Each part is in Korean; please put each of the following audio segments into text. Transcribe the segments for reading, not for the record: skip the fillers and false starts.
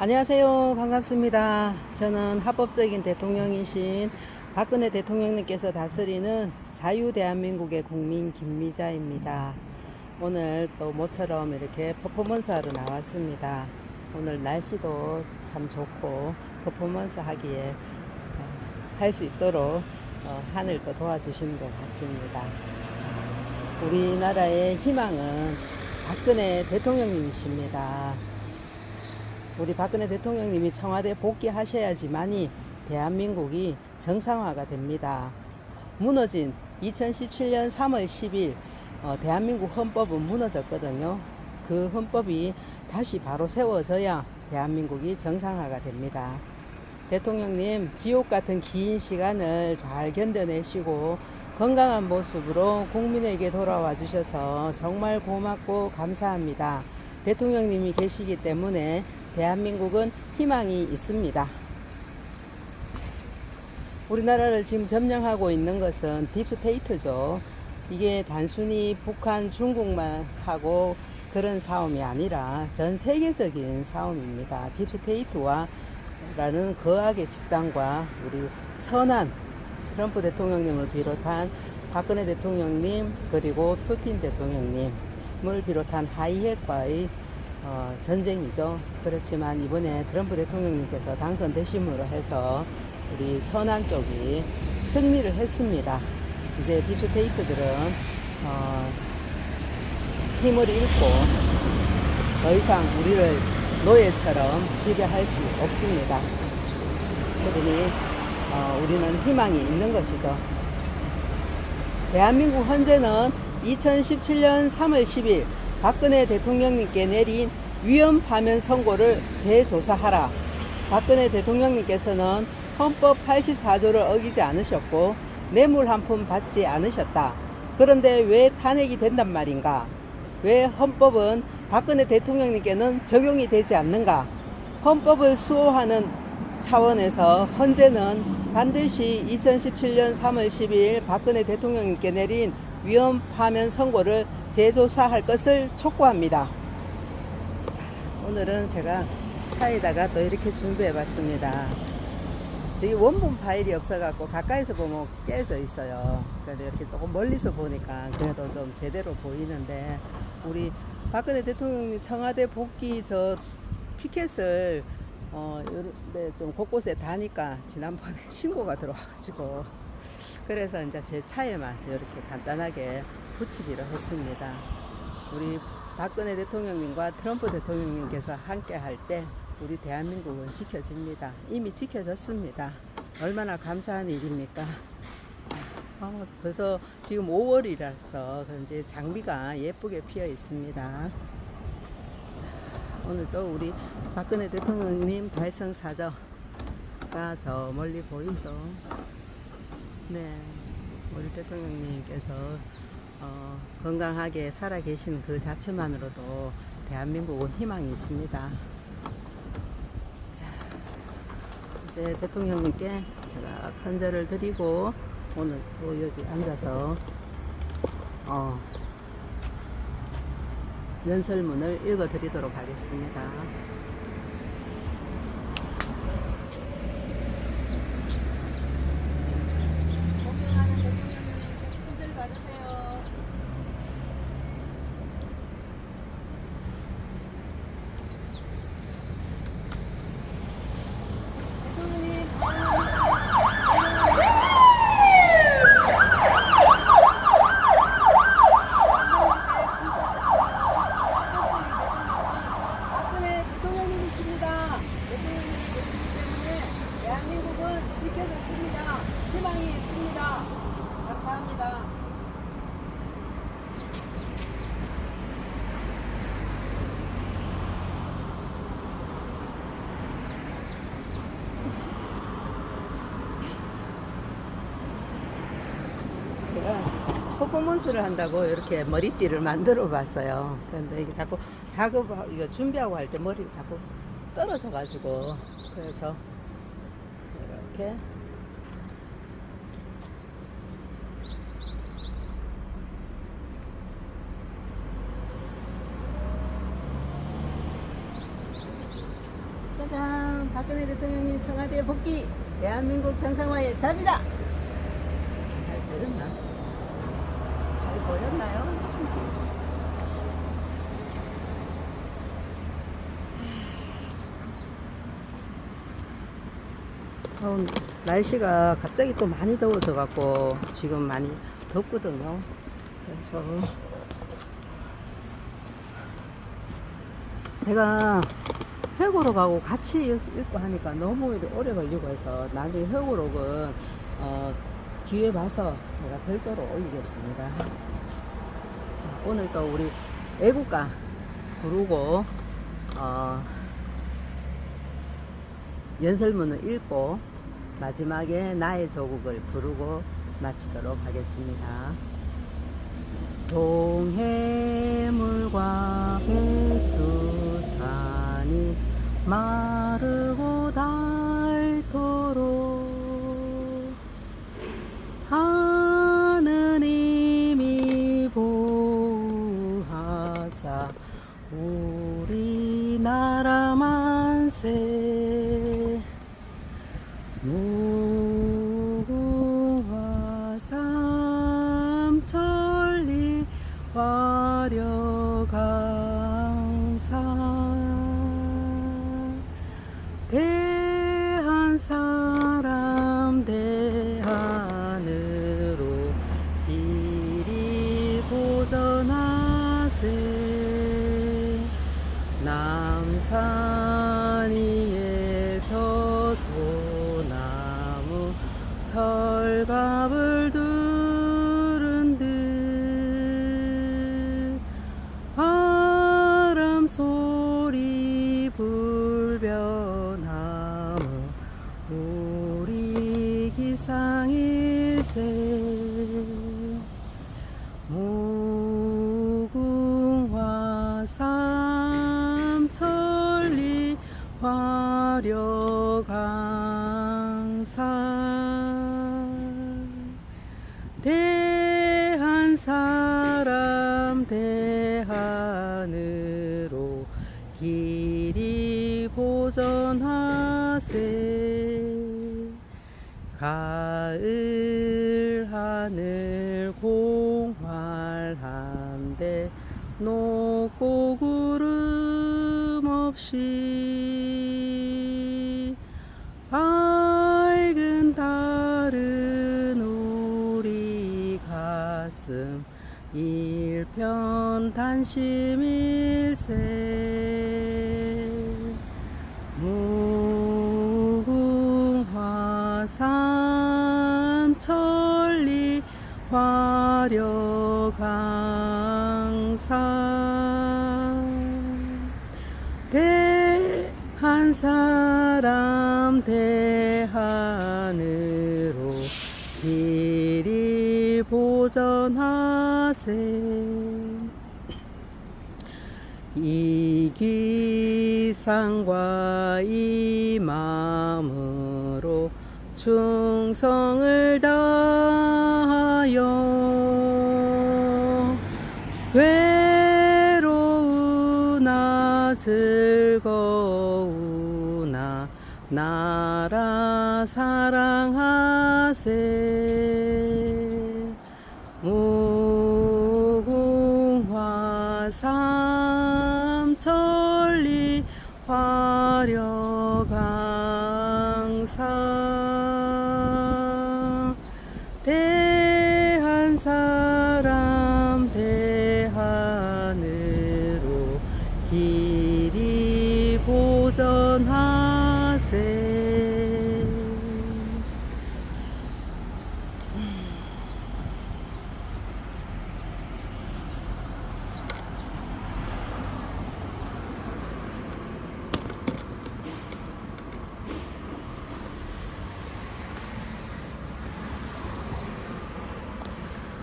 안녕하세요. 반갑습니다. 저는 합법적인 대통령이신 박근혜 대통령님께서 다스리는 자유대한민국의 국민 김미자입니다. 오늘 또 모처럼 이렇게 퍼포먼스 하러 나왔습니다. 오늘 날씨도 참 좋고 퍼포먼스 하기에 할 수 있도록 하늘도 도와주시는 것 같습니다. 자, 우리나라의 희망은 박근혜 대통령님이십니다. 우리 박근혜 대통령님이 청와대 복귀하셔야지만이 대한민국이 정상화가 됩니다. 무너진 2017년 3월 10일 대한민국 헌법은 무너졌거든요. 그 헌법이 다시 바로 세워져야 대한민국이 정상화가 됩니다. 대통령님, 지옥 같은 긴 시간을 잘 견뎌내시고 건강한 모습으로 국민에게 돌아와 주셔서 정말 고맙고 감사합니다. 대통령님이 계시기 때문에 대한민국은 희망이 있습니다. 우리나라를 지금 점령하고 있는 것은 딥스테이트죠. 이게 단순히 북한, 중국만 하고 그런 싸움이 아니라 전 세계적인 싸움입니다. 딥스테이트와 라는 거악의 집단과 우리 선한 트럼프 대통령님을 비롯한 박근혜 대통령님 그리고 푸틴 대통령님을 비롯한 하이핵과의 전쟁이죠. 그렇지만 이번에 트럼프 대통령님께서 당선되심으로 해서 우리 선한 쪽이 승리를 했습니다. 이제 딥스테이트들은 힘을 잃고 더 이상 우리를 노예처럼 지배할 수 없습니다. 그러니 우리는 희망이 있는 것이죠. 대한민국 헌재는 2017년 3월 10일 박근혜 대통령님께 내린 위헌 파면 선고를 재조사하라. 박근혜 대통령님께서는 헌법 84조를 어기지 않으셨고 뇌물 한 푼 받지 않으셨다. 그런데 왜 탄핵이 된단 말인가? 왜 헌법은 박근혜 대통령님께는 적용이 되지 않는가? 헌법을 수호하는 차원에서 헌재는 반드시 2017년 3월 10일 박근혜 대통령님께 내린 위헌 파면 선고를 재조사할 것을 촉구합니다. 자, 오늘은 제가 차에다가 또 이렇게 준비해 봤습니다. 저기 원본 파일이 없어갖고 가까이서 보면 깨져 있어요. 그래서 이렇게 조금 멀리서 보니까 그래도 좀 제대로 보이는데, 우리 박근혜 대통령님 청와대 복귀 저 피켓을 좀 곳곳에 다니까 지난번에 신고가 들어와가지고 그래서 이제 제 차에만 이렇게 간단하게 붙이기로 했습니다. 우리 박근혜 대통령님과 트럼프 대통령님께서 함께 할 때 우리 대한민국은 지켜집니다. 이미 지켜졌습니다. 얼마나 감사한 일입니까? 자, 벌써 지금 5월이라서 이제 장미가 예쁘게 피어 있습니다. 자, 오늘 또 우리 박근혜 대통령님 달성사저가 저 멀리 보이죠? 네, 우리 대통령님께서 건강하게 살아계신 그 자체만으로도 대한민국은 희망이 있습니다. 자, 이제 대통령님께 제가 헌재를 드리고 오늘 또 여기 앉아서 연설문을 읽어 드리도록 하겠습니다. 존경하는 대통령님, 헌재를 받으세요. 대통령님, 대통령님이 계시기 때문에 대한민국은 지켜졌습니다. 희망이 있습니다. 감사합니다. 제가 퍼포먼스를 한다고 이렇게 머리띠를 만들어 봤어요. 그런데 이게 자꾸 이거 준비하고 할 때 머리가 자꾸 떨어져 가지고, 그래서 이렇게 짜잔, 박근혜 대통령님 청와대 복귀, 대한민국 정상화의 답이다. 잘 보였나? 잘 보였나요? 날씨가 갑자기 또 많이 더워져 갖고 지금 많이 덥거든요. 그래서 제가 회고록 하고 같이 읽고 하니까 너무 오래 걸리고 해서 나중에 회고록은 기회 봐서 제가 별도로 올리겠습니다. 자, 오늘 또 우리 애국가 부르고 연설문을 읽고 마지막에 나의 조국을 부르고 마치도록 하겠습니다. 동해물과 백두산이 마르고 닳도록 하느님이 보호하사 우리나라 만세. 무궁화 삼천리 화려강산 대한사람 대한으로 이리 보전하세. 남산 위에서 소나무 철갑을 두른 듯 바람 소리 불변나무 우리 기상일세. 무궁화 삼천리 화려강산 대한사람 대한으로 길이 보전하세. 가을 하늘 공활한데 높고 구름 없이 밝은 달은 우리 가슴 일편단심일세. 무궁화 삼천리 화려강산 대한사람 대한으로 길이 보전하세. 이 기상과 이 마음으로 충성을 다하여 괴로우나 즐거우나 나라 사랑하세. 무궁화 삼천리 화려강산 대한사람 대한으로 길이 보전하세.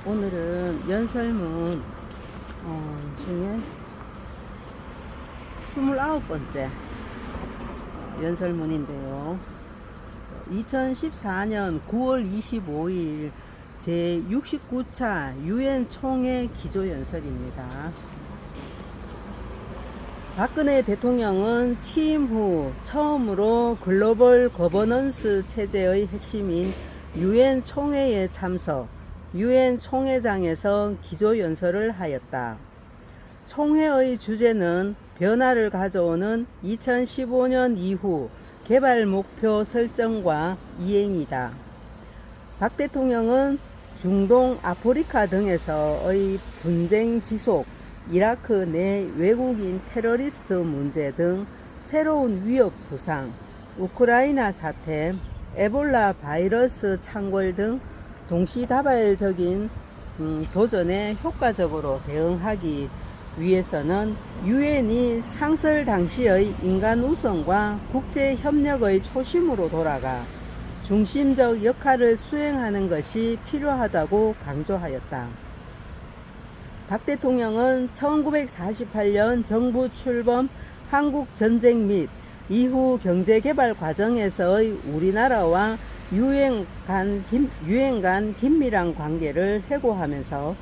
오늘은 연설문 중에 29번째 연설문인데요. 2014년 9월 25일 제69차 UN 총회 기조연설입니다. 박근혜 대통령은 취임 후 처음으로 글로벌 거버넌스 체제의 핵심인 유엔 총회에 참석, 유엔 총회장에서 기조연설을 하였다. 총회의 주제는 변화를 가져오는 2015년 이후 개발 목표 설정과 이행이다. 박 대통령은 중동, 아프리카 등에서의 분쟁 지속, 이라크 내 외국인 테러리스트 문제 등 새로운 위협 부상, 우크라이나 사태, 에볼라 바이러스 창궐 등 동시다발적인 도전에 효과적으로 대응하기 위해서는 유엔이 창설 당시의 인간 우선과 국제 협력의 초심으로 돌아가 중심적 역할을 수행하는 것이 필요하다고 강조하였다. 박 대통령은 1948년 정부 출범, 한국 전쟁 및 이후 경제개발 과정에서의 우리나라와 유엔 간 긴밀한 관계를 회고하면서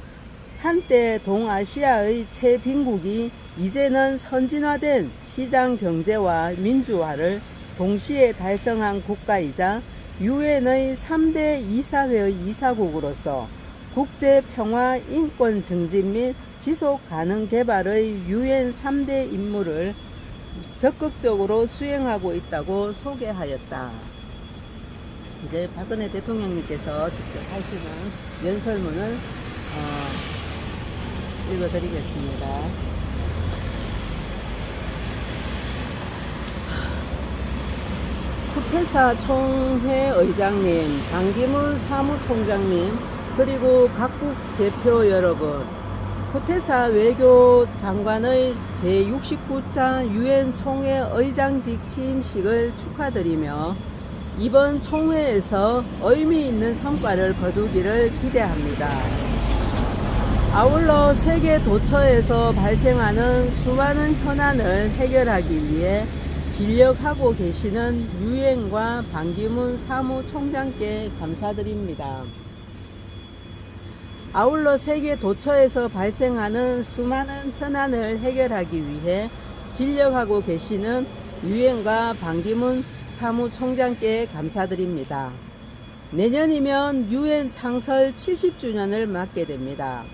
한때 동아시아의 최빈국이 이제는 선진화된 시장 경제와 민주화를 동시에 달성한 국가이자 유엔의 3대 이사회의 이사국으로서 국제 평화 인권 증진 및 지속 가능 개발의 유엔 3대 임무를 적극적으로 수행하고 있다고 소개하였다. 이제 박근혜 대통령님께서 직접 하시는 연설문을 읽어드리겠습니다. 쿠테사 총회 의장님, 반기문 사무총장님, 그리고 각국 대표 여러분, 쿠테사 외교장관의 제69차 유엔 총회 의장직 취임식을 축하드리며 이번 총회에서 의미 있는 성과를 거두기를 기대합니다. 아울러 세계 도처에서 발생하는 수많은 현안을 해결하기 위해 진력하고 계시는 유엔과 반기문 사무총장께 감사드립니다. 아울러 세계 도처에서 발생하는 수많은 현안을 해결하기 위해 진력하고 계시는 유엔과 반기문 사무총장께 감사드립니다. 내년이면 유엔 창설 70주년을 맞게 됩니다.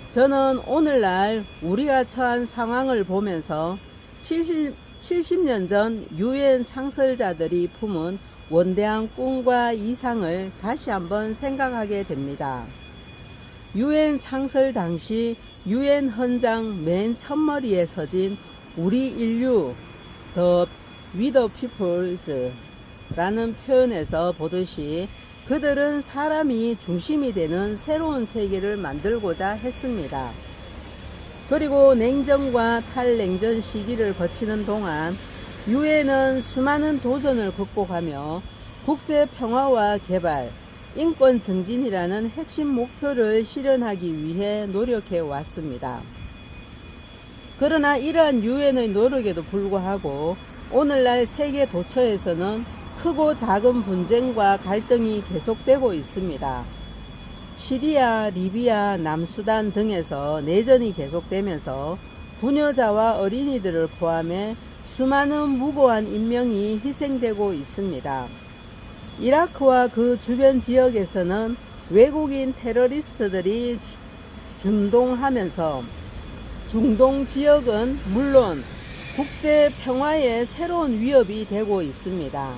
저는 오늘날 우리가 처한 상황을 보면서 70년 전 유엔 창설자들이 품은 원대한 꿈과 이상을 다시 한번 생각하게 됩니다. 유엔 창설 당시 유엔 헌장 맨 첫머리에 서진 우리 인류 The We the Peoples 라는 표현에서 보듯이 그들은 사람이 중심이 되는 새로운 세계를 만들고자 했습니다. 그리고 냉전과 탈냉전 시기를 거치는 동안 유엔은 수많은 도전을 극복하며 국제 평화와 개발, 인권 증진이라는 핵심 목표를 실현하기 위해 노력해 왔습니다. 그러나 이러한 유엔의 노력에도 불구하고 오늘날 세계 도처에서는 크고 작은 분쟁과 갈등이 계속되고 있습니다. 시리아, 리비아, 남수단 등에서 내전이 계속되면서 부녀자와 어린이들을 포함해 수많은 무고한 인명이 희생되고 있습니다. 이라크와 그 주변 지역에서는 외국인 테러리스트들이 준동하면서 중동 지역은 물론 국제 평화에 새로운 위협이 되고 있습니다.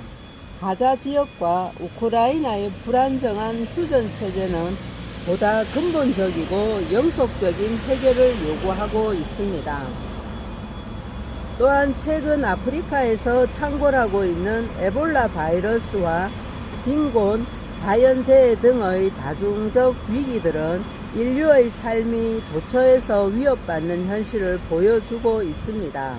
가자 지역과 우크라이나의 불안정한 휴전 체제는 보다 근본적이고 영속적인 해결을 요구하고 있습니다. 또한 최근 아프리카에서 창궐하고 있는 에볼라 바이러스와 빈곤, 자연재해 등의 다중적 위기들은 인류의 삶이 도처에서 위협받는 현실을 보여주고 있습니다.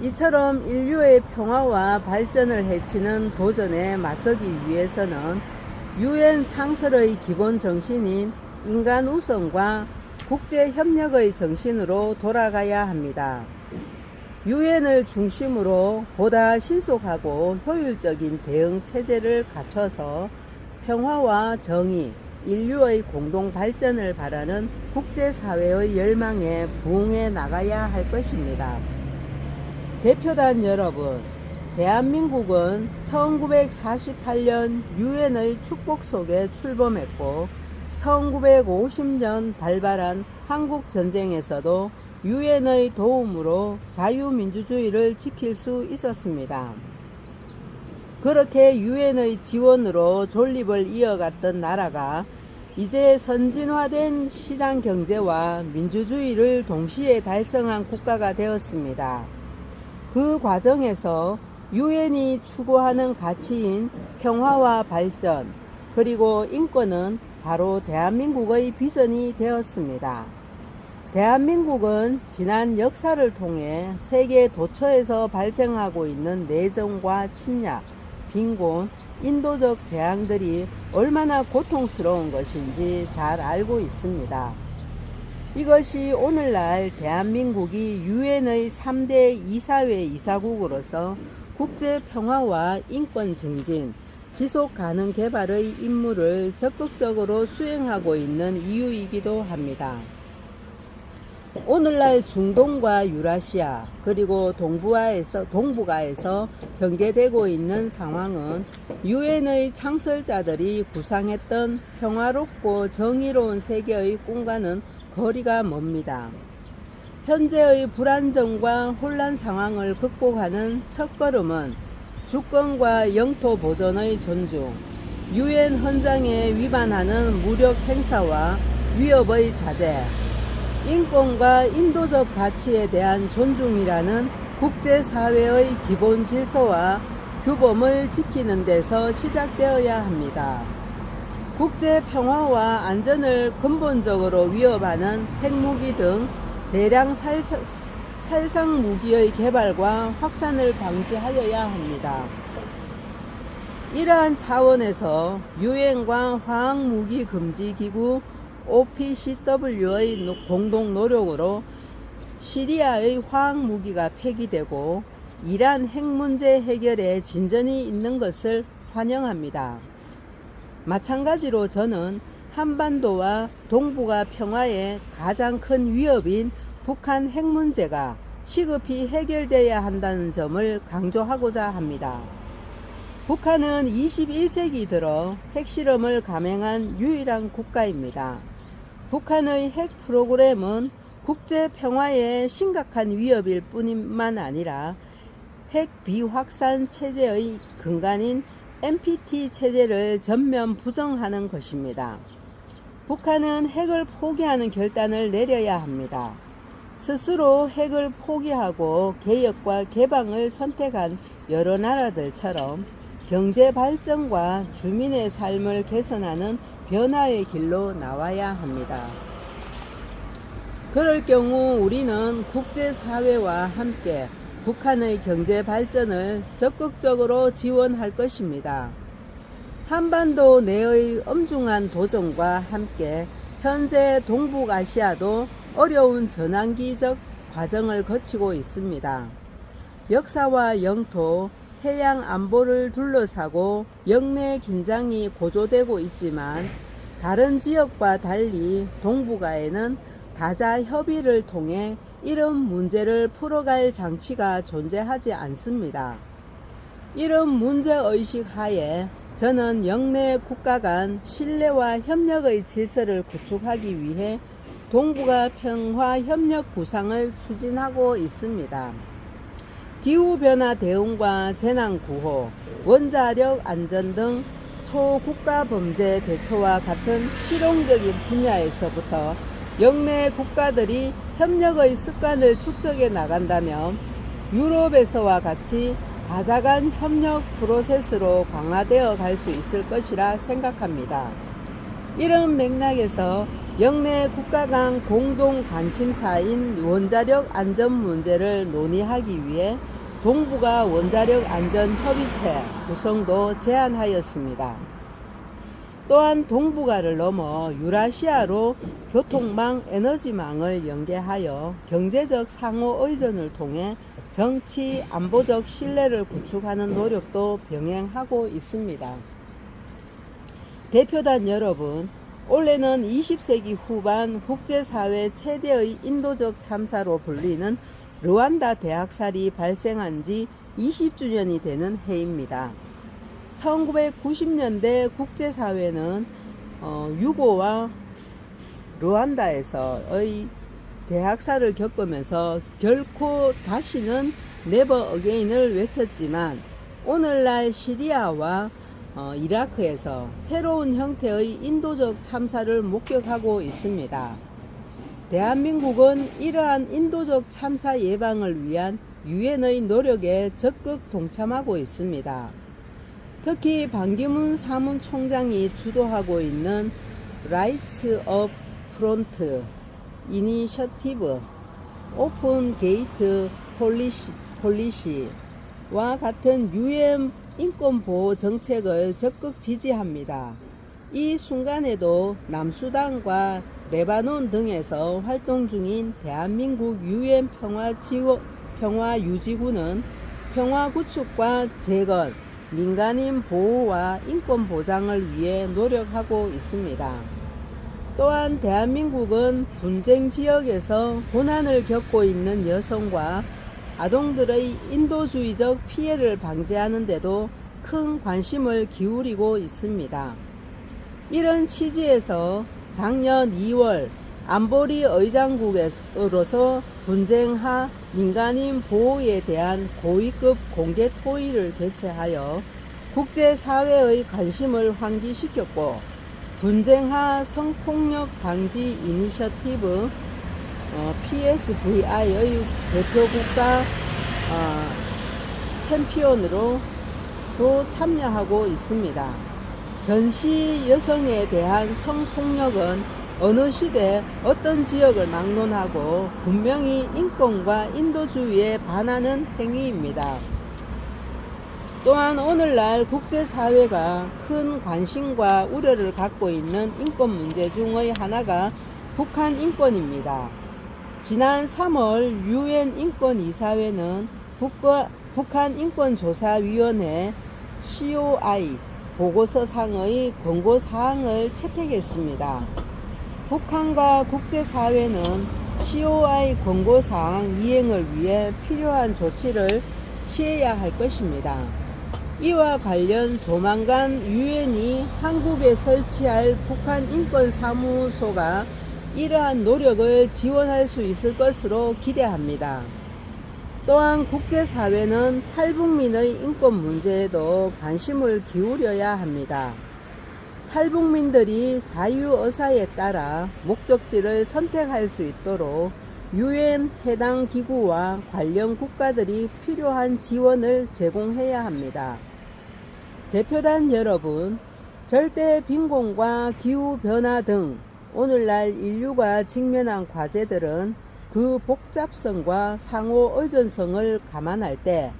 이처럼 인류의 평화와 발전을 해치는 도전에 맞서기 위해서는 유엔 창설의 기본 정신인 인간 우선과 국제 협력의 정신으로 돌아가야 합니다. 유엔을 중심으로 보다 신속하고 효율적인 대응 체제를 갖춰서 평화와 정의, 인류의 공동 발전을 바라는 국제사회의 열망에 부응해 나가야 할 것입니다. 대표단 여러분, 대한민국은 1948년 유엔의 축복 속에 출범했고 1950년 발발한 한국전쟁에서도 유엔의 도움으로 자유민주주의를 지킬 수 있었습니다. 그렇게 유엔의 지원으로 존립을 이어갔던 나라가 이제 선진화된 시장경제와 민주주의를 동시에 달성한 국가가 되었습니다. 그 과정에서 유엔이 추구하는 가치인 평화와 발전, 그리고 인권은 바로 대한민국의 비전이 되었습니다. 대한민국은 지난 역사를 통해 세계 도처에서 발생하고 있는 내정과 침략, 빈곤, 인도적 재앙들이 얼마나 고통스러운 것인지 잘 알고 있습니다. 이것이 오늘날 대한민국이 유엔의 3대 이사회 이사국으로서 국제 평화와 인권 증진, 지속 가능 개발의 임무를 적극적으로 수행하고 있는 이유이기도 합니다. 오늘날 중동과 유라시아 그리고 동북아에서 전개되고 있는 상황은 유엔의 창설자들이 구상했던 평화롭고 정의로운 세계의 꿈과는 거리가 멉니다. 현재의 불안정과 혼란 상황을 극복하는 첫걸음은 주권과 영토 보존의 존중, 유엔 헌장에 위반하는 무력 행사와 위협의 자제, 인권과 인도적 가치에 대한 존중이라는 국제사회의 기본 질서와 규범을 지키는 데서 시작되어야 합니다. 국제 평화와 안전을 근본적으로 위협하는 핵무기 등 대량 살상 무기의 개발과 확산을 방지하여야 합니다. 이러한 차원에서 유엔과 화학무기 금지 기구 OPCW의 공동 노력으로 시리아의 화학무기가 폐기되고 이란 핵 문제 해결에 진전이 있는 것을 환영합니다. 마찬가지로 저는 한반도와 동북아 평화의 가장 큰 위협인 북한 핵 문제가 시급히 해결돼야 한다는 점을 강조하고자 합니다. 북한은 21세기 들어 핵실험을 감행한 유일한 국가입니다. 북한의 핵 프로그램은 국제 평화에 심각한 위협일 뿐만 아니라 핵 비확산 체제의 근간인 NPT 체제를 전면 부정하는 것입니다. 북한은 핵을 포기하는 결단을 내려야 합니다. 스스로 핵을 포기하고 개혁과 개방을 선택한 여러 나라들처럼 경제 발전과 주민의 삶을 개선하는 변화의 길로 나와야 합니다. 그럴 경우 우리는 국제사회와 함께 북한의 경제 발전을 적극적으로 지원할 것입니다. 한반도 내의 엄중한 도전과 함께 현재 동북아시아도 어려운 전환기적 과정을 거치고 있습니다. 역사와 영토, 해양 안보를 둘러싸고 영내 긴장이 고조되고 있지만 다른 지역과 달리 동북아에는 다자 협의를 통해 이런 문제를 풀어갈 장치가 존재하지 않습니다. 이런 문제의식 하에 저는 영내 국가 간 신뢰와 협력의 질서를 구축하기 위해 동북아 평화 협력 구상을 추진하고 있습니다. 기후변화 대응과 재난구호, 원자력 안전 등 초국가 범죄 대처와 같은 실용적인 분야에서부터 영내 국가들이 협력의 습관을 축적해 나간다면 유럽에서와 같이 다자간 협력 프로세스로 강화되어 갈 수 있을 것이라 생각합니다. 이런 맥락에서 영내 국가 간 공동 관심사인 원자력 안전 문제를 논의하기 위해 동북아 원자력 안전 협의체 구성도 제안하였습니다. 또한 동북아를 넘어 유라시아로 교통망, 에너지망을 연계하여 경제적 상호 의존을 통해 정치, 안보적 신뢰를 구축하는 노력도 병행하고 있습니다. 대표단 여러분, 올해는 20세기 후반 국제사회 최대의 인도적 참사로 불리는 르완다 대학살이 발생한 지 20주년이 되는 해입니다. 1990년대 국제사회는 유고와 르완다에서의 대학살을 겪으면서 결코 다시는 네버 어게인을 외쳤지만, 오늘날 시리아와 이라크에서 새로운 형태의 인도적 참사를 목격하고 있습니다. 대한민국은 이러한 인도적 참사 예방을 위한 유엔의 노력에 적극 동참하고 있습니다. 특히 반기문 사무총장이 주도하고 있는 라이츠 업 프론트 이니셔티브, 오픈 게이트 폴리시와 같은 유엔 인권보호 정책을 적극 지지합니다. 이 순간에도 남수단과 레바논 등에서 활동 중인 대한민국 유엔 평화유지군은 평화 구축과 재건, 민간인 보호와 인권 보장을 위해 노력하고 있습니다. 또한 대한민국은 분쟁 지역에서 고난을 겪고 있는 여성과 아동들의 인도주의적 피해를 방지하는 데도 큰 관심을 기울이고 있습니다. 이런 취지에서 작년 2월 안보리 의장국으로서 분쟁하 민간인 보호에 대한 고위급 공개 토의를 개최하여 국제사회의 관심을 환기시켰고, 분쟁하 성폭력 방지 이니셔티브 PSVI의 대표국가 챔피언으로 또 참여하고 있습니다. 전시 여성에 대한 성폭력은 어느 시대 어떤 지역을 막론하고 분명히 인권과 인도주의에 반하는 행위입니다. 또한 오늘날 국제사회가 큰 관심과 우려를 갖고 있는 인권 문제 중의 하나가 북한 인권입니다. 지난 3월 유엔 인권이사회는 북한 인권조사위원회 COI 보고서상의 권고사항을 채택했습니다. 북한과 국제사회는 COI 권고사항 이행을 위해 필요한 조치를 취해야 할 것입니다. 이와 관련 조만간 유엔이 한국에 설치할 북한 인권사무소가 이러한 노력을 지원할 수 있을 것으로 기대합니다. 또한 국제사회는 탈북민의 인권 문제에도 관심을 기울여야 합니다. 탈북민들이 자유의사에 따라 목적지를 선택할 수 있도록 유엔 해당 기구와 관련 국가들이 필요한 지원을 제공해야 합니다. 대표단 여러분, 절대 빈곤과 기후변화 등 오늘날 인류가 직면한 과제들은 그 복잡성과 상호 의존성을 감안할 때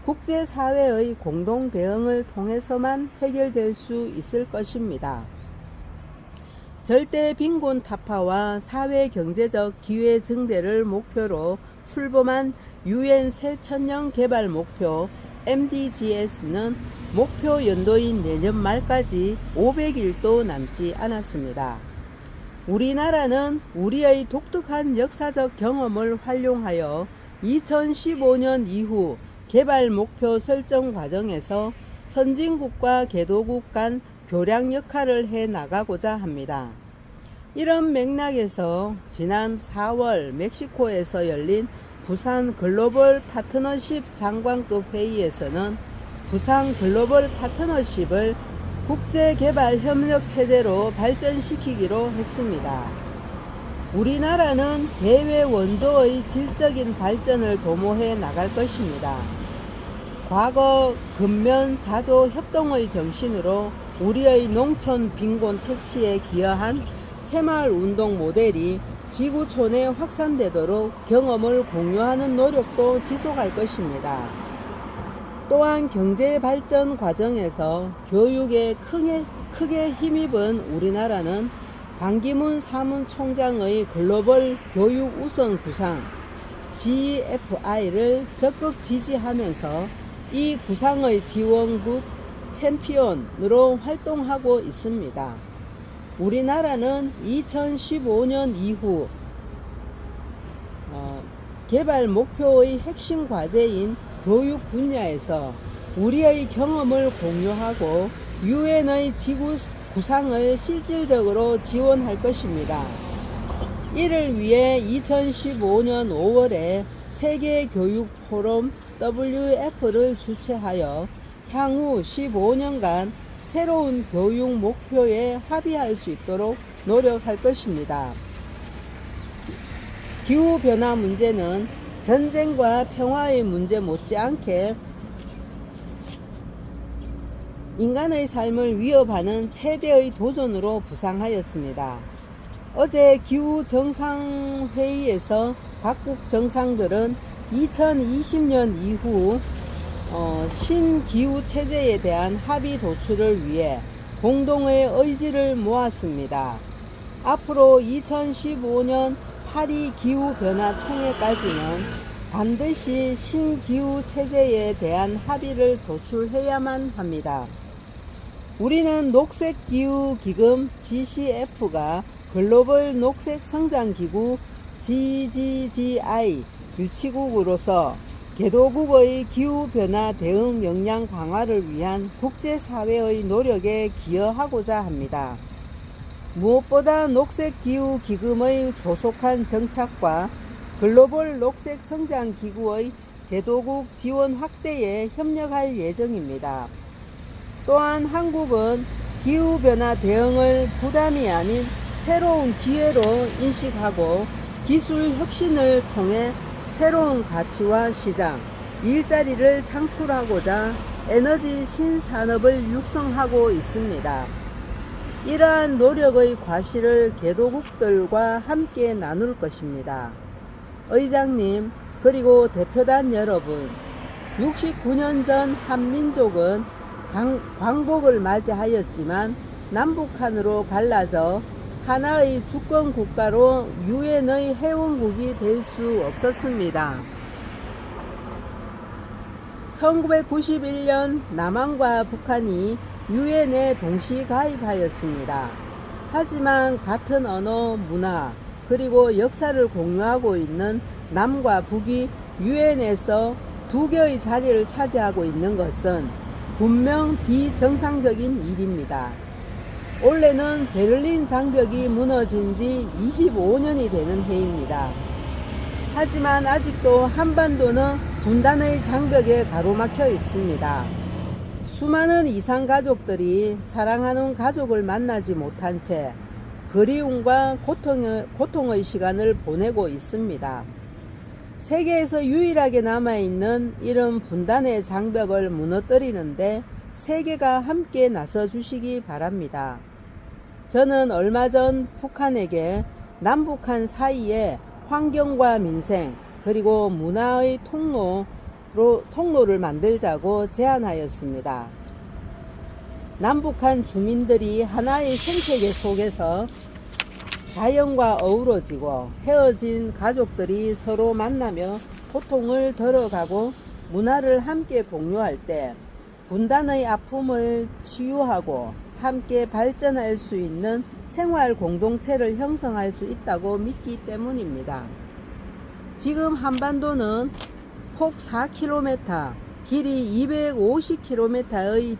국제사회의 공동 대응을 통해서만 해결될 수 있을 것입니다. 절대 빈곤 타파와 사회 경제적 기회 증대를 목표로 출범한 유엔 새천년 개발 목표 MDGs는 목표 연도인 내년 말까지 500일도 남지 않았습니다. 우리나라는 우리의 독특한 역사적 경험을 활용하여 2015년 이후 개발 목표 설정 과정에서 선진국과 개도국 간 교량 역할을 해 나가고자 합니다. 이런 맥락에서 지난 4월 멕시코에서 열린 부산 글로벌 파트너십 장관급 회의에서는 부산 글로벌 파트너십을 국제개발협력체제로 발전시키기로 했습니다. 우리나라는 대외 원조의 질적인 발전을 도모해 나갈 것입니다. 과거 근면 자조 협동의 정신으로 우리의 농촌 빈곤 퇴치에 기여한 새마을운동 모델이 지구촌에 확산되도록 경험을 공유하는 노력도 지속할 것입니다. 또한 경제 발전 과정에서 교육에 크게 힘입은 우리나라는 반기문 사무총장의 글로벌 교육 우선 구상 GFI를 적극 지지하면서 이 구상의 지원국 챔피언으로 활동하고 있습니다. 우리나라는 2015년 이후 개발 목표의 핵심 과제인 교육 분야에서 우리의 경험을 공유하고 유엔의 지구 구상을 실질적으로 지원할 것입니다. 이를 위해 2015년 5월에 세계교육포럼 WF를 주최하여 향후 15년간 새로운 교육 목표에 합의할 수 있도록 노력할 것입니다. 기후변화 문제는 전쟁과 평화의 문제 못지않게 인간의 삶을 위협하는 최대의 도전으로 부상하였습니다. 어제 기후정상회의에서 각국 정상들은 2020년 이후 신기후체제에 대한 합의 도출을 위해 공동의 의지를 모았습니다. 앞으로 2015년 파리 기후변화총회까지는 반드시 신기후체제에 대한 합의를 도출해야만 합니다. 우리는 녹색기후기금 GCF가 글로벌 녹색성장기구 GGGI 유치국으로서 개도국의 기후변화 대응 역량 강화를 위한 국제사회의 노력에 기여하고자 합니다. 무엇보다 녹색기후기금의 조속한 정착과 글로벌 녹색성장기구의 개도국 지원 확대에 협력할 예정입니다. 또한 한국은 기후변화 대응을 부담이 아닌 새로운 기회로 인식하고 기술 혁신을 통해 새로운 가치와 시장, 일자리를 창출하고자 에너지 신산업을 육성하고 있습니다. 이러한 노력의 과실을 개도국들과 함께 나눌 것입니다. 의장님, 그리고 대표단 여러분, 69년 전 한민족은 광복을 맞이하였지만 남북한으로 갈라져 하나의 주권 국가로 유엔의 회원국이 될 수 없었습니다. 1991년 남한과 북한이 유엔에 동시 가입하였습니다. 하지만 같은 언어, 문화, 그리고 역사를 공유하고 있는 남과 북이 유엔에서 두 개의 자리를 차지하고 있는 것은 분명 비정상적인 일입니다. 올해는 베를린 장벽이 무너진 지 25년이 되는 해입니다. 하지만 아직도 한반도는 분단의 장벽에 가로막혀 있습니다. 수많은 이산 가족들이 사랑하는 가족을 만나지 못한 채 그리움과 고통의 시간을 보내고 있습니다. 세계에서 유일하게 남아있는 이런 분단의 장벽을 무너뜨리는데 세계가 함께 나서주시기 바랍니다. 저는 얼마 전 북한에게 남북한 사이에 환경과 민생 그리고 문화의 통로를 만들자고 제안하였습니다. 남북한 주민들이 하나의 생태계 속에서 자연과 어우러지고 헤어진 가족들이 서로 만나며 고통을 덜어가고 문화를 함께 공유할 때 분단의 아픔을 치유하고 함께 발전할 수 있는 생활 공동체를 형성할 수 있다고 믿기 때문입니다. 지금 한반도는 폭 4km, 길이 250km의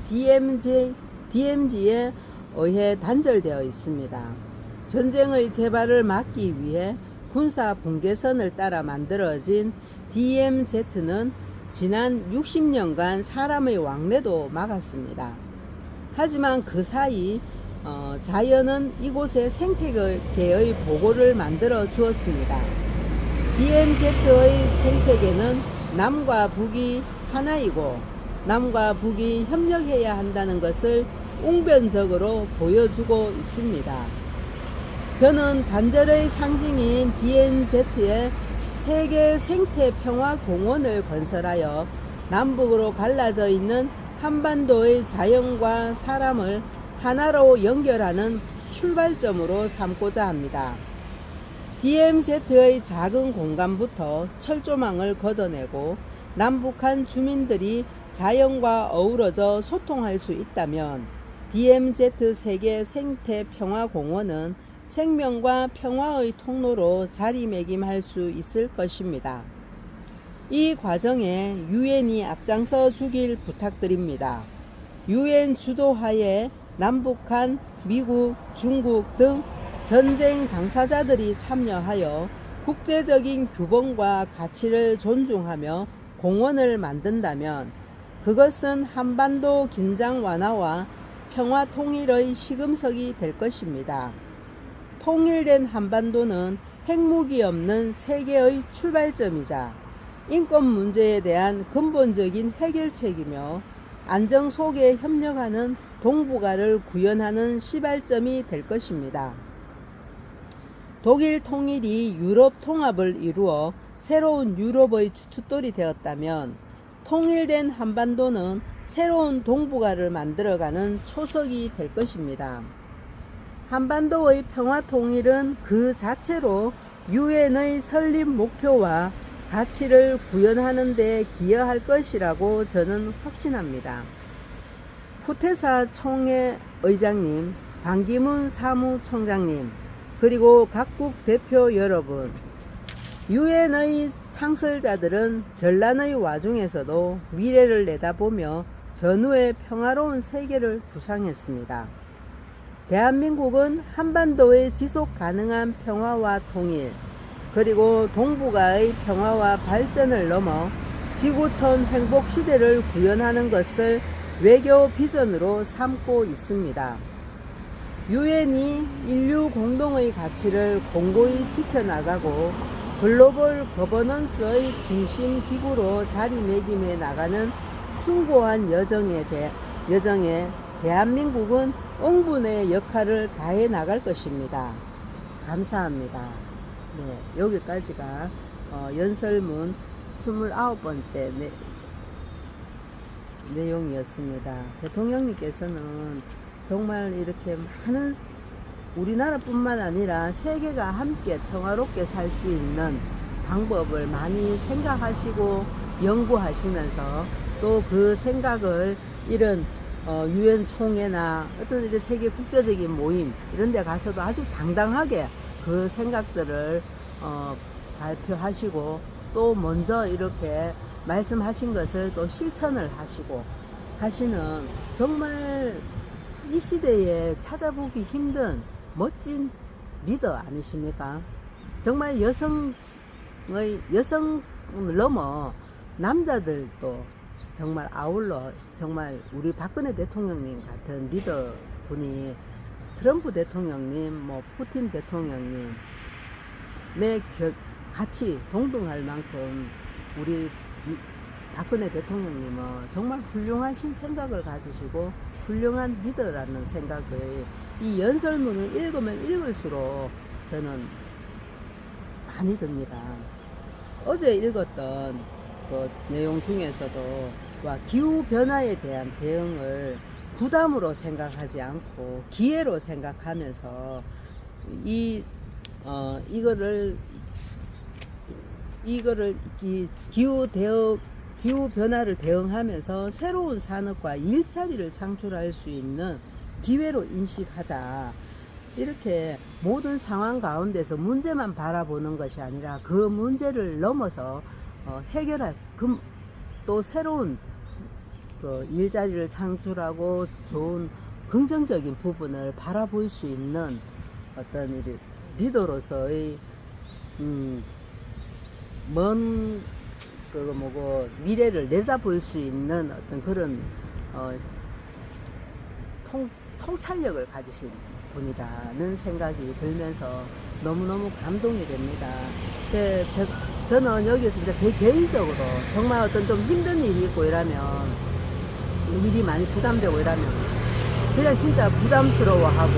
DMZ에 의해 단절되어 있습니다. 전쟁의 재발을 막기 위해 군사 분계선을 따라 만들어진 DMZ는 지난 60년간 사람의 왕래도 막았습니다. 하지만 그 사이 자연은 이곳에 생태계의 보고를 만들어 주었습니다. DMZ의 생태계는 남과 북이 하나이고 남과 북이 협력해야 한다는 것을 웅변적으로 보여주고 있습니다. 저는 단절의 상징인 DMZ에 세계 생태평화공원을 건설하여 남북으로 갈라져 있는 한반도의 자연과 사람을 하나로 연결하는 출발점으로 삼고자 합니다. DMZ의 작은 공간부터 철조망을 걷어내고 남북한 주민들이 자연과 어우러져 소통할 수 있다면 DMZ 세계 생태평화공원은 생명과 평화의 통로로 자리매김할 수 있을 것입니다. 이 과정에 유엔이 앞장서 주길 부탁드립니다. 유엔 주도하에 남북한, 미국, 중국 등 전쟁 당사자들이 참여하여 국제적인 규범과 가치를 존중하며 공원을 만든다면 그것은 한반도 긴장 완화와 평화 통일의 시금석이 될 것입니다. 통일된 한반도는 핵무기 없는 세계의 출발점이자 인권 문제에 대한 근본적인 해결책이며 안정 속에 협력하는 동북아를 구현하는 시발점이 될 것입니다. 독일 통일이 유럽 통합을 이루어 새로운 유럽의 주춧돌이 되었다면 통일된 한반도는 새로운 동북아를 만들어가는 초석이 될 것입니다. 한반도의 평화 통일은 그 자체로 유엔의 설립 목표와 가치를 구현하는 데 기여할 것이라고 저는 확신합니다. 쿠테사 총회 의장님, 반기문 사무총장님, 그리고 각국 대표 여러분, 유엔의 창설자들은 전란의 와중에서도 미래를 내다보며 전후의 평화로운 세계를 구상했습니다. 대한민국은 한반도의 지속 가능한 평화와 통일, 그리고 동북아의 평화와 발전을 넘어 지구촌 행복 시대를 구현하는 것을 외교 비전으로 삼고 있습니다. 유엔이 인류 공동의 가치를 공고히 지켜나가고 글로벌 거버넌스의 중심 기구로 자리매김해 나가는 숭고한 여정에 대한민국은 응분의 역할을 다해 나갈 것입니다. 감사합니다. 네, 여기까지가 연설문 29번째 내용이었습니다. 대통령님께서는 정말 이렇게 많은 우리나라뿐만 아니라 세계가 함께 평화롭게 살 수 있는 방법을 많이 생각하시고 연구하시면서 또 그 생각을 이런 유엔 총회나 어떤 이런 세계 국제적인 모임 이런 데 가서도 아주 당당하게 그 생각들을 발표하시고 또 먼저 이렇게 말씀하신 것을 또 실천을 하시고 하시는 정말 이 시대에 찾아보기 힘든 멋진 리더 아니십니까? 정말 여성을 넘어 남자들도 정말 아울러 정말 우리 박근혜 대통령님 같은 리더 분이 트럼프 대통령님, 푸틴 대통령님의 같이 동등할 만큼 우리 박근혜 대통령님은 정말 훌륭하신 생각을 가지시고 훌륭한 리더라는 생각을 이 연설문을 읽으면 읽을수록 저는 많이 듭니다. 어제 읽었던 그 내용 중에서도 기후변화에 대한 대응을 부담으로 생각하지 않고 기회로 생각하면서 이거를 기후 변화를 대응하면서 새로운 산업과 일자리를 창출할 수 있는 기회로 인식하자. 이렇게 모든 상황 가운데서 문제만 바라보는 것이 아니라 그 문제를 넘어서 해결할 또 새로운 일자리를 창출하고 좋은 긍정적인 부분을 바라볼 수 있는 어떤 리더로서의 먼 미래를 내다볼 수 있는 어떤 그런 통찰력을 가지신 분이라는 생각이 들면서 너무너무 감동이 됩니다. 저는 여기서 진짜 제 개인적으로 정말 어떤 좀 힘든 일이 있고 이러면 일이 많이 부담되고 이러면 그냥 진짜 부담스러워하고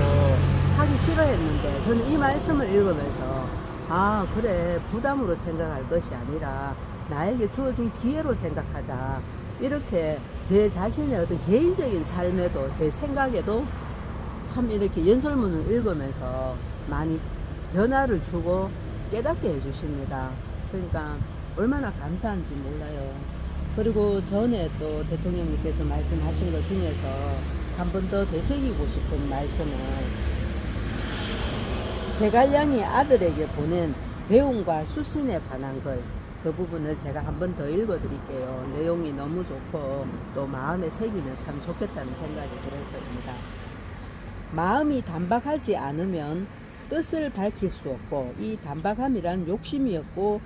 하기 싫어했는데 저는 이 말씀을 읽으면서 아 그래 부담으로 생각할 것이 아니라 나에게 주어진 기회로 생각하자. 이렇게 제 자신의 어떤 개인적인 삶에도 제 생각에도 참 이렇게 연설문을 읽으면서 많이 변화를 주고 깨닫게 해주십니다. 그러니까 얼마나 감사한지 몰라요. 그리고 전에 또 대통령님께서 말씀하신 것 중에서 한 번 더 되새기고 싶은 말씀은 제갈량이 아들에게 보낸 배움과 수신에 관한 걸 그 부분을 제가 한 번 더 읽어 드릴게요. 내용이 너무 좋고 또 마음에 새기면 참 좋겠다는 생각이 들어서입니다. 마음이 단박하지 않으면 뜻을 밝힐 수 없고, 이 단박함이란 욕심이었고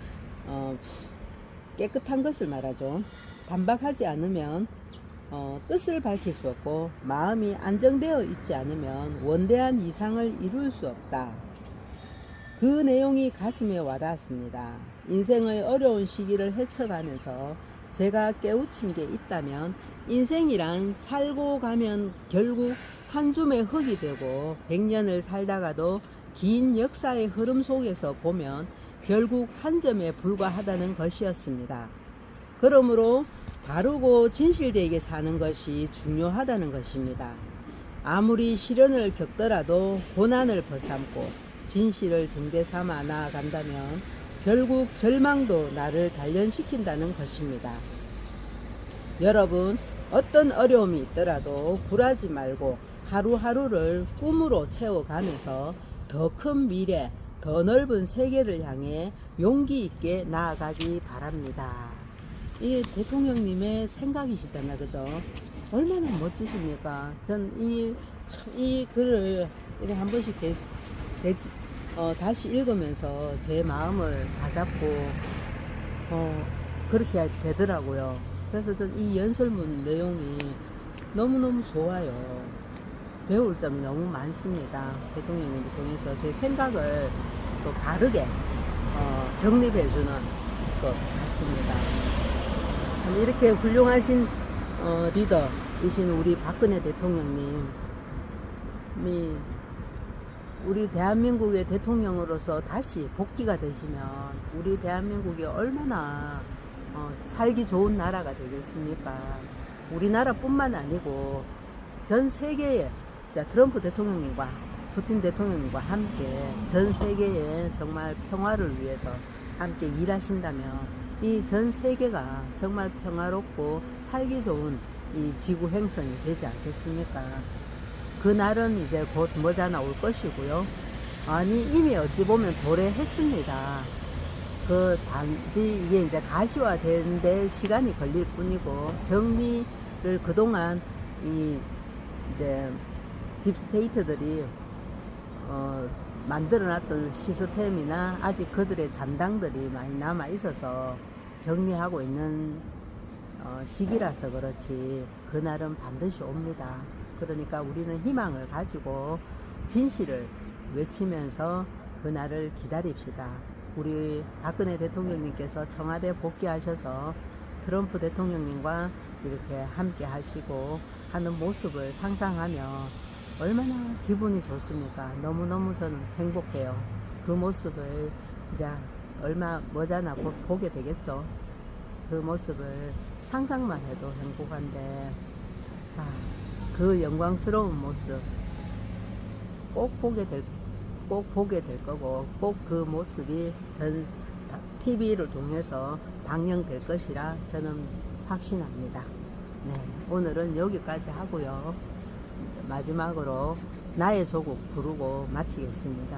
깨끗한 것을 말하죠. 단박하지 않으면 뜻을 밝힐 수 없고, 마음이 안정되어 있지 않으면 원대한 이상을 이룰 수 없다. 그 내용이 가슴에 와닿았습니다. 인생의 어려운 시기를 헤쳐가면서 제가 깨우친 게 있다면, 인생이란 살고 가면 결국 한 줌의 흙이 되고 100년을 살다가도 긴 역사의 흐름 속에서 보면 결국 한 점에 불과하다는 것이었습니다. 그러므로 바르고 진실되게 사는 것이 중요하다는 것입니다. 아무리 시련을 겪더라도 고난을 벗삼고 진실을 등대 삼아 나아간다면 결국 절망도 나를 단련시킨다는 것입니다. 여러분, 어떤 어려움이 있더라도 굴하지 말고 하루하루를 꿈으로 채워가면서 더 큰 미래, 더 넓은 세계를 향해 용기 있게 나아가기 바랍니다. 이 대통령님의 생각이시잖아요, 그죠? 얼마나 멋지십니까? 전 이 글을 이렇게 한 번씩 다시 읽으면서 제 마음을 다잡고 그렇게 되더라고요. 그래서 전 이 연설문 내용이 너무너무 좋아요. 배울 점이 너무 많습니다. 대통령님을 통해서 제 생각을 또 바르게 정립해주는 것 같습니다. 이렇게 훌륭하신 리더이신 우리 박근혜 대통령님이 우리 대한민국의 대통령으로서 다시 복귀가 되시면 우리 대한민국이 얼마나 살기 좋은 나라가 되겠습니까? 우리나라뿐만 아니고 전 세계에 트럼프 대통령님과 푸틴 대통령님과 함께 전 세계에 정말 평화를 위해서 함께 일하신다면 이 전 세계가 정말 평화롭고 살기 좋은 이 지구 행성이 되지 않겠습니까? 그날은 이제 곧 머지않아 올 것이고요. 아니, 이미 어찌 보면 도래했습니다. 그 단지 이게 이제 가시화되는데 시간이 걸릴 뿐이고, 정리를 그동안 이제 딥스테이트들이 만들어놨던 시스템이나 아직 그들의 잔당들이 많이 남아 있어서 정리하고 있는 시기라서 그렇지, 그날은 반드시 옵니다. 그러니까 우리는 희망을 가지고 진실을 외치면서 그날을 기다립시다. 우리 박근혜 대통령님께서 청와대 복귀하셔서 트럼프 대통령님과 이렇게 함께 하시고 하는 모습을 상상하며 얼마나 기분이 좋습니까? 너무너무 저는 행복해요. 그 모습을 이제 얼마 머지않아 곧 보게 되겠죠. 그 모습을 상상만 해도 행복한데, 그 영광스러운 모습 꼭 보게 될 거고, 꼭 그 모습이 전 TV를 통해서 방영될 것이라 저는 확신합니다. 네, 오늘은 여기까지 하고요. 마지막으로 나의 조국 부르고 마치겠습니다.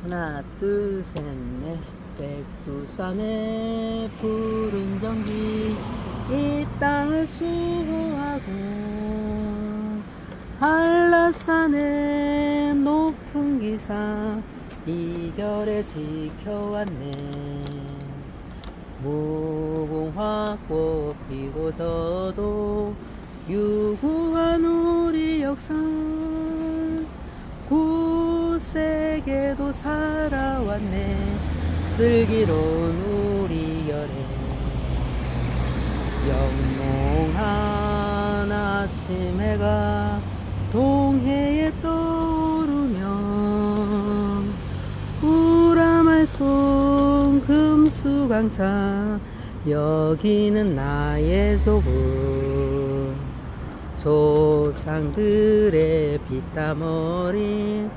하나, 둘, 셋, 넷. 백두산의 푸른 정기 이 땅을 수호하고, 한라산의 높은 기상 이결에 지켜왔네. 무궁화 꽃 피고 져도 유구한 우리 역사, 굳세게도 살아왔네. 슬기로운 우리 열에 영롱한 아침 해가 동해에 떠오르면 우라말송 금수강산 여기는 나의 조국. 조상들의 피땀 어린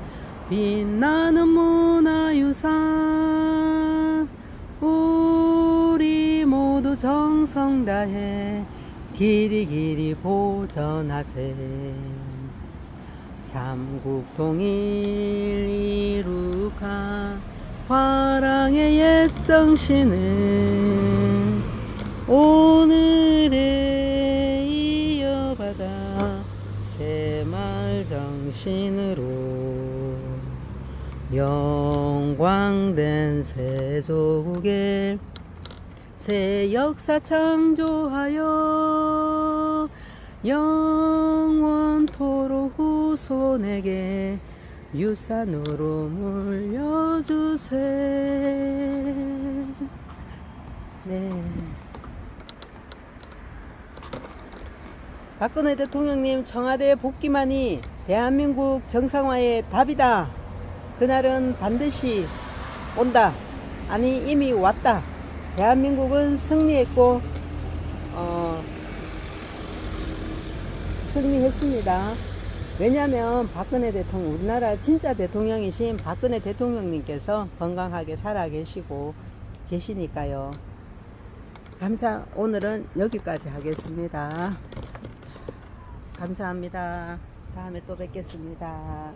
빛나는 문화유산, 우리 모두 정성 다해 길이 보전하세. 삼국통일 이룩한 화랑의 옛 정신은 오늘에 이어받아 새마을 정신으로 영광된 세속에 새 역사 창조하여 영원토록 후손에게 유산으로 물려주세. 네. 박근혜 대통령님, 청와대 복귀만이 대한민국 정상화의 답이다. 그날은 반드시 온다. 아니, 이미 왔다. 대한민국은 승리했고 승리했습니다. 왜냐하면 박근혜 대통령, 우리나라 진짜 대통령이신 박근혜 대통령님께서 건강하게 살아 계시니까요. 오늘은 여기까지 하겠습니다. 감사합니다. 다음에 또 뵙겠습니다.